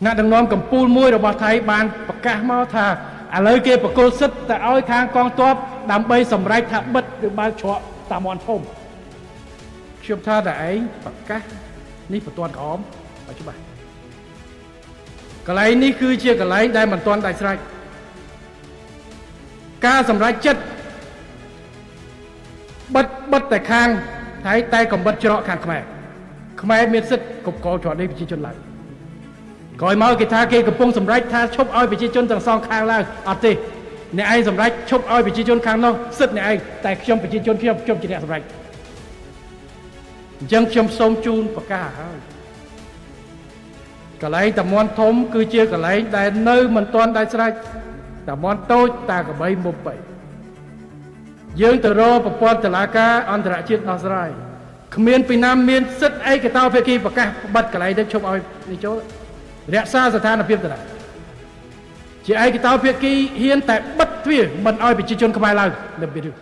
អ្នកដឹកនាំកម្ពុជាមួយរបស់ថៃបានប្រកាសមកថាឥឡូវគេប្រគល់សិទ្ធិទៅឲ្យខាងកងទ័ពដើម្បីសម្រេចថាបិទឬបើកច្រកតាមមាត់ធំខ្ញុំថាតែឯងប្រកាសនេះបន្ទាន់ក្រមឲ្យច្បាស់កន្លែងនេះគឺជាកន្លែងដែលមិនទាន់ដាច់ស្រេចការសម្រេចចិត្តបិទតែខាងថៃតែកំបិតច្រកខាងខ្មែរមានសិទ្ធិគ្រប់គ្រងច្រកនេះប្រជាជនឡើយក្រោយមកគេថាគេកំពុងសម្រេចថាឈប់ឲ្យប្រជាជនទាំងសងខាងឡើងអត់ទេអ្នកឯងសម្រេចឈប់ឲ្យប្រជាជនខាងនោះសិទ្ធិអ្នកឯងតែខ្ញុំប្រជាជនខ្ញុំជាអ្នកសម្រេចអញ្ចឹងខ្ញុំសូមជូនប្រកាសហើយកន្លែងតាមាន់ធំគឺជាកន្លែងដែលនៅមិនទាន់ដាច់ស្រេចតាមាន់តូចតាកបីមុំបីយើងទៅរកប្រព័ន្ធតុលាការអន្តរជាតិដោះស្រាយគ្មានពីណាមានសិទ្ធិឯកតោភាគីប្រកាសបិទកន្លែងទៅឈប់ឲ្យនេះចូលរក្សាស្ថានភាពទៅដែរជាឯកតោភាគីហ៊ានតែបិទទ្វារមិនឲ្យប្រជាជនខ្មែរឡើងនៅពីរឿង